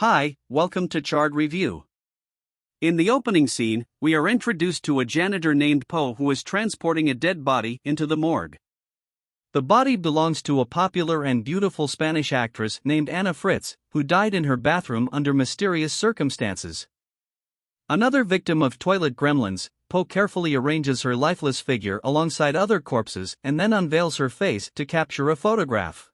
Hi, welcome to Chard Review. In the opening scene, we are introduced to a janitor named Poe who is transporting a dead body into the morgue. The body belongs to a popular and beautiful Spanish actress named Ana Fritz, who died in her bathroom under mysterious circumstances. Another victim of toilet gremlins, Poe carefully arranges her lifeless figure alongside other corpses and then unveils her face to capture a photograph.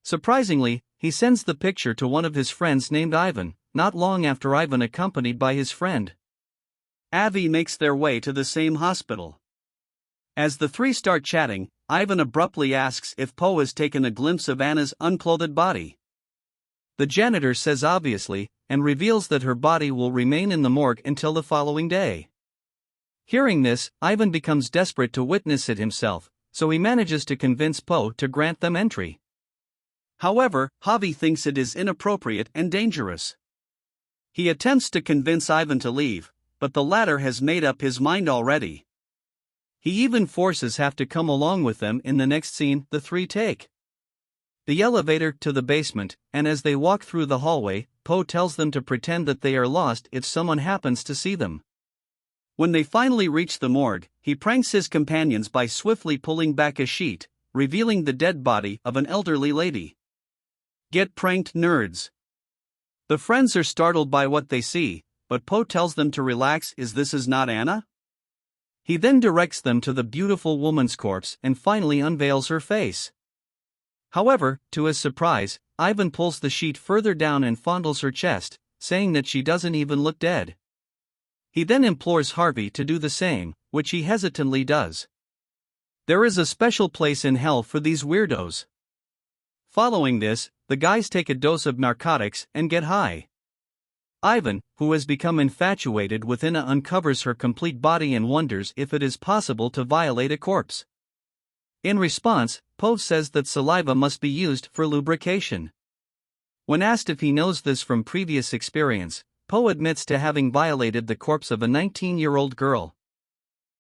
Surprisingly, he sends the picture to one of his friends named Ivan. Not long after Ivan, accompanied by his friend Avi, makes their way to the same hospital. As the three start chatting, Ivan abruptly asks if Poe has taken a glimpse of Anna's unclothed body. The janitor says obviously, and reveals that her body will remain in the morgue until the following day. Hearing this, Ivan becomes desperate to witness it himself, so he manages to convince Poe to grant them entry. However, Javi thinks it is inappropriate and dangerous. He attempts to convince Ivan to leave, but the latter has made up his mind already. He even forces Jav to come along with them. In the next scene, the three take the elevator to the basement, and as they walk through the hallway, Poe tells them to pretend that they are lost if someone happens to see them. When they finally reach the morgue, he pranks his companions by swiftly pulling back a sheet, revealing the dead body of an elderly lady. Get pranked, nerds. The friends are startled by what they see, but Poe tells them to relax, as this is not Anna. He then directs them to the beautiful woman's corpse and finally unveils her face. However, to his surprise, Ivan pulls the sheet further down and fondles her chest, saying that she doesn't even look dead. He then implores Harvey to do the same, which he hesitantly does. There is a special place in hell for these weirdos. Following this, the guys take a dose of narcotics and get high. Ivan, who has become infatuated with Anna, uncovers her complete body and wonders if it is possible to violate a corpse. In response, Poe says that saliva must be used for lubrication. When asked if he knows this from previous experience, Poe admits to having violated the corpse of a 19-year-old girl.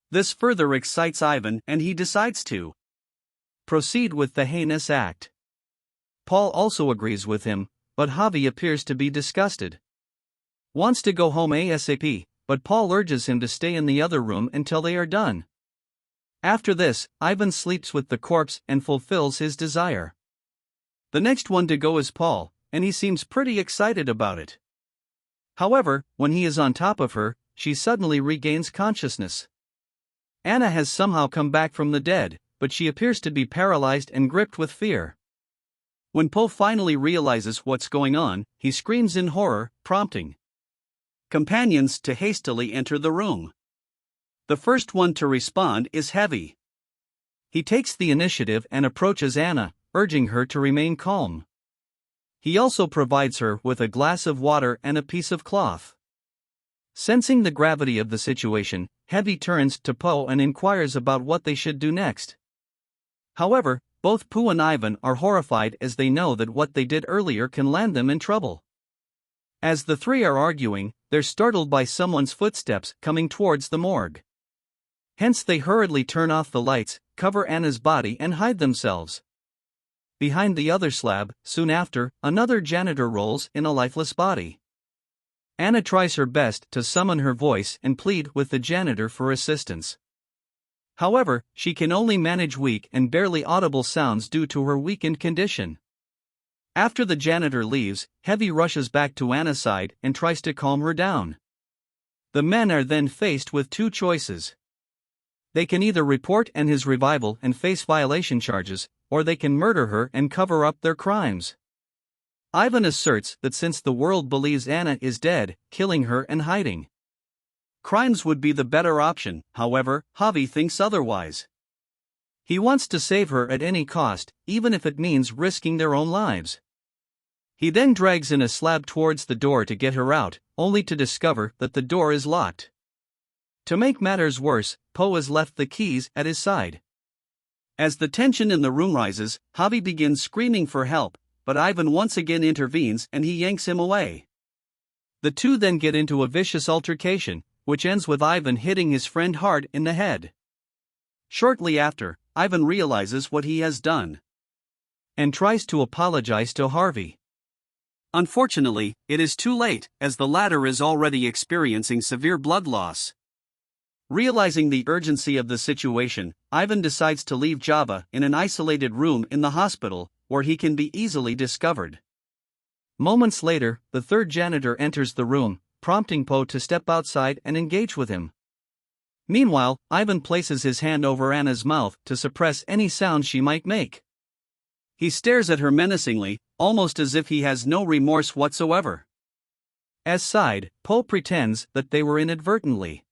This further excites Ivan and he decides to proceed with the heinous act. Paul also agrees with him, but Javi appears to be disgusted. Wants to go home ASAP, but Paul urges him to stay in the other room until they are done. After this, Ivan sleeps with the corpse and fulfills his desire. The next one to go is Paul, and he seems pretty excited about it. However, when he is on top of her, she suddenly regains consciousness. Anna has somehow come back from the dead, but she appears to be paralyzed and gripped with fear. When Poe finally realizes what's going on, he screams in horror, prompting companions to hastily enter the room. The first one to respond is Javi. He takes the initiative and approaches Anna, urging her to remain calm. He also provides her with a glass of water and a piece of cloth. Sensing the gravity of the situation, Javi turns to Poe and inquires about what they should do next. However, both Poe and Ivan are horrified as they know that what they did earlier can land them in trouble. As the three are arguing, they're startled by someone's footsteps coming towards the morgue. Hence they hurriedly turn off the lights, cover Anna's body and hide themselves. Behind the other slab, soon after, another janitor rolls in a lifeless body. Anna tries her best to summon her voice and plead with the janitor for assistance. However, she can only manage weak and barely audible sounds due to her weakened condition. After the janitor leaves, Javi rushes back to Anna's side and tries to calm her down. The men are then faced with two choices. They can either report Anna's revival and face violation charges, or they can murder her and cover up their crimes. Ivan asserts that since the world believes Anna is dead, killing her and hiding crimes would be the better option. However, Javi thinks otherwise. He wants to save her at any cost, even if it means risking their own lives. He then drags in a slab towards the door to get her out, only to discover that the door is locked. To make matters worse, Poe has left the keys at his side. As the tension in the room rises, Javi begins screaming for help, but Ivan once again intervenes and he yanks him away. The two then get into a vicious altercation, which ends with Ivan hitting his friend hard in the head. Shortly after, Ivan realizes what he has done and tries to apologize to Harvey. Unfortunately, it is too late, as the latter is already experiencing severe blood loss. Realizing the urgency of the situation, Ivan decides to leave Java in an isolated room in the hospital, where he can be easily discovered. Moments later, the third janitor enters the room, prompting Po to step outside and engage with him. Meanwhile, Ivan places his hand over Anna's mouth to suppress any sound she might make. He stares at her menacingly, almost as if he has no remorse whatsoever. As side, Po pretends that they were inadvertently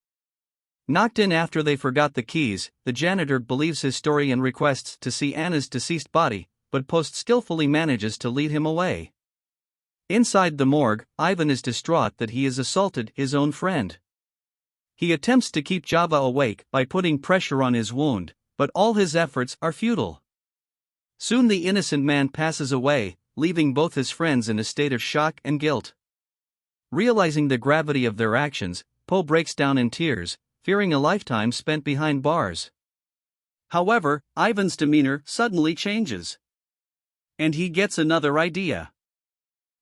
knocked in after they forgot the keys. The janitor believes his story and requests to see Anna's deceased body, but Po skillfully manages to lead him away. Inside the morgue, Ivan is distraught that he has assaulted his own friend. He attempts to keep Java awake by putting pressure on his wound, but all his efforts are futile. Soon the innocent man passes away, leaving both his friends in a state of shock and guilt. Realizing the gravity of their actions, Po breaks down in tears, fearing a lifetime spent behind bars. However, Ivan's demeanor suddenly changes. And he gets another idea.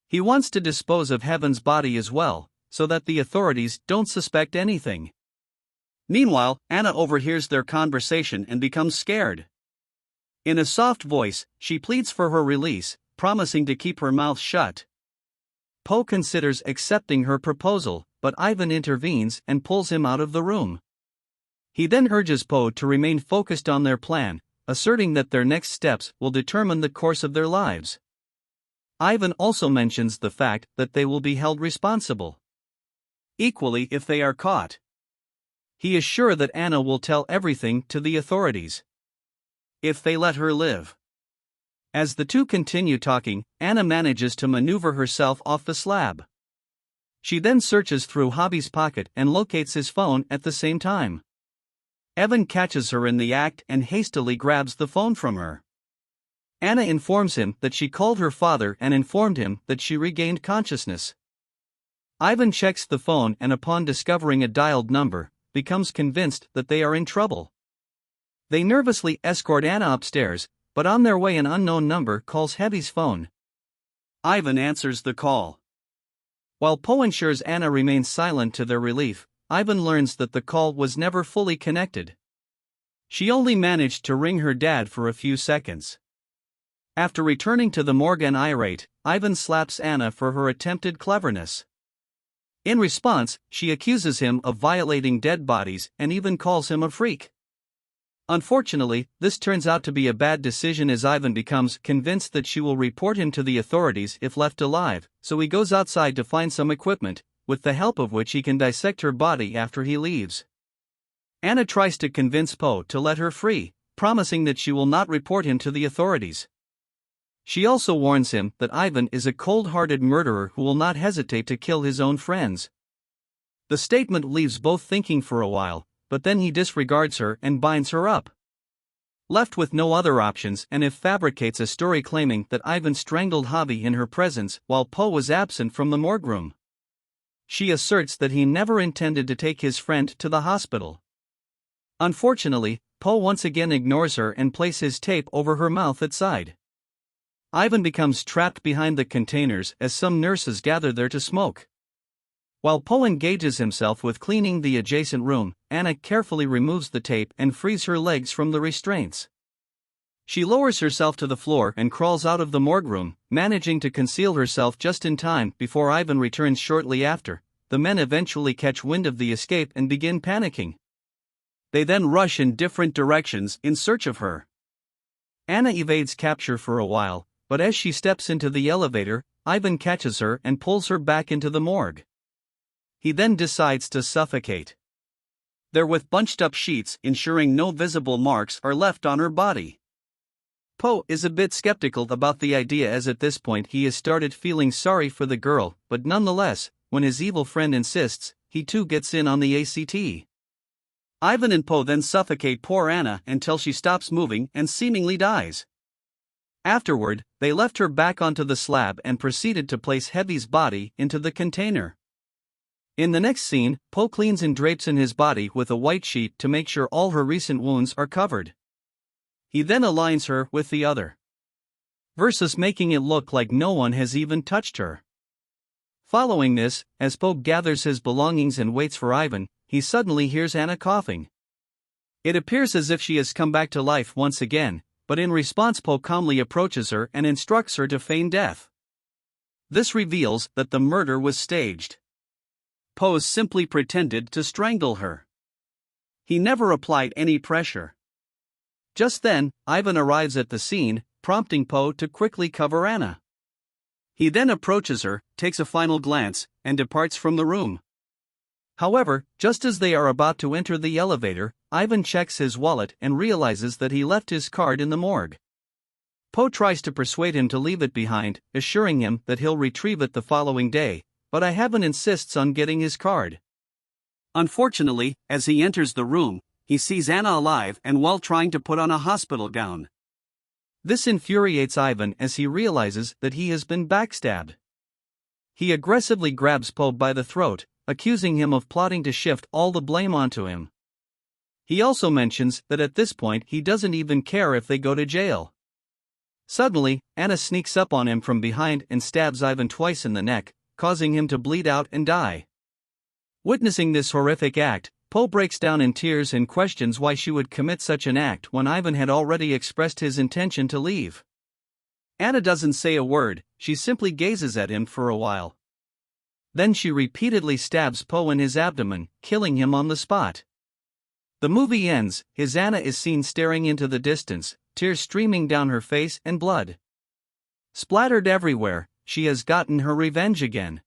He wants to dispose of Heaven's body as well, so that the authorities don't suspect anything. Meanwhile, Anna overhears their conversation and becomes scared. In a soft voice, she pleads for her release, promising to keep her mouth shut. Po considers accepting her proposal, but Ivan intervenes and pulls him out of the room. He then urges Po to remain focused on their plan, asserting that their next steps will determine the course of their lives. Ivan also mentions the fact that they will be held responsible equally if they are caught. He is sure that Anna will tell everything to the authorities if they let her live. As the two continue talking, Anna manages to maneuver herself off the slab. She then searches through Hobby's pocket and locates his phone at the same time. Evan catches her in the act and hastily grabs the phone from her. Anna informs him that she called her father and informed him that she regained consciousness. Ivan checks the phone and upon discovering a dialed number, becomes convinced that they are in trouble. They nervously escort Anna upstairs, but on their way an unknown number calls Heavy's phone. Ivan answers the call. While Po ensures Anna remains silent to their relief, Ivan learns that the call was never fully connected. She only managed to ring her dad for a few seconds. After returning to the morgue and irate, Ivan slaps Anna for her attempted cleverness. In response, she accuses him of violating dead bodies and even calls him a freak. Unfortunately, this turns out to be a bad decision as Ivan becomes convinced that she will report him to the authorities if left alive, so he goes outside to find some equipment, with the help of which he can dissect her body after he leaves. Anna tries to convince Po to let her free, promising that she will not report him to the authorities. She also warns him that Ivan is a cold-hearted murderer who will not hesitate to kill his own friends. The statement leaves both thinking for a while, but then he disregards her and binds her up. Left with no other options, Anna fabricates a story claiming that Ivan strangled Hobby in her presence while Po was absent from the morgue room. She asserts that he never intended to take his friend to the hospital. Unfortunately, Po once again ignores her and places tape over her mouth at side. Ivan becomes trapped behind the containers as some nurses gather there to smoke. While Po engages himself with cleaning the adjacent room, Anna carefully removes the tape and frees her legs from the restraints. She lowers herself to the floor and crawls out of the morgue room, managing to conceal herself just in time before Ivan returns shortly after. The men eventually catch wind of the escape and begin panicking. They then rush in different directions in search of her. Anna evades capture for a while, but as she steps into the elevator, Ivan catches her and pulls her back into the morgue. He then decides to suffocate her with bunched up sheets, ensuring no visible marks are left on her body. Po is a bit skeptical about the idea as at this point he has started feeling sorry for the girl, but nonetheless, when his evil friend insists, he too gets in on the ACT. Ivan and Po then suffocate poor Anna until she stops moving and seemingly dies. Afterward, they left her back onto the slab and proceeded to place Heavy's body into the container. In the next scene, Po cleans and drapes in his body with a white sheet to make sure all her recent wounds are covered. He then aligns her with the other, versus making it look like no one has even touched her. Following this, as Po gathers his belongings and waits for Ivan, he suddenly hears Anna coughing. It appears as if she has come back to life once again, but in response Po calmly approaches her and instructs her to feign death. This reveals that the murder was staged. Po simply pretended to strangle her. He never applied any pressure. Just then, Ivan arrives at the scene, prompting Po to quickly cover Anna. He then approaches her, takes a final glance, and departs from the room. However, just as they are about to enter the elevator, Ivan checks his wallet and realizes that he left his card in the morgue. Po tries to persuade him to leave it behind, assuring him that he'll retrieve it the following day, but Ivan insists on getting his card. Unfortunately, as he enters the room, he sees Anna alive and while trying to put on a hospital gown. This infuriates Ivan as he realizes that he has been backstabbed. He aggressively grabs Po by the throat, accusing him of plotting to shift all the blame onto him. He also mentions that at this point he doesn't even care if they go to jail. Suddenly, Anna sneaks up on him from behind and stabs Ivan twice in the neck, causing him to bleed out and die. Witnessing this horrific act, Po breaks down in tears and questions why she would commit such an act when Ivan had already expressed his intention to leave. Anna doesn't say a word, she simply gazes at him for a while. Then she repeatedly stabs Po in his abdomen, killing him on the spot. The movie ends, as Anna is seen staring into the distance, tears streaming down her face and blood splattered everywhere. She has gotten her revenge again.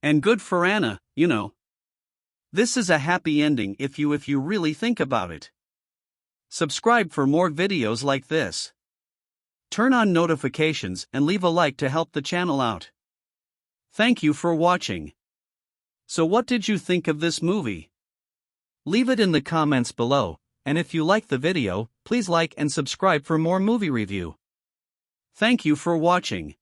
And good for Anna, you know. This is a happy ending if you really think about it. Subscribe for more videos like this. Turn on notifications and leave a like to help the channel out. Thank you for watching. So what did you think of this movie? Leave it in the comments below, and if you like the video, please like and subscribe for more movie review. Thank you for watching.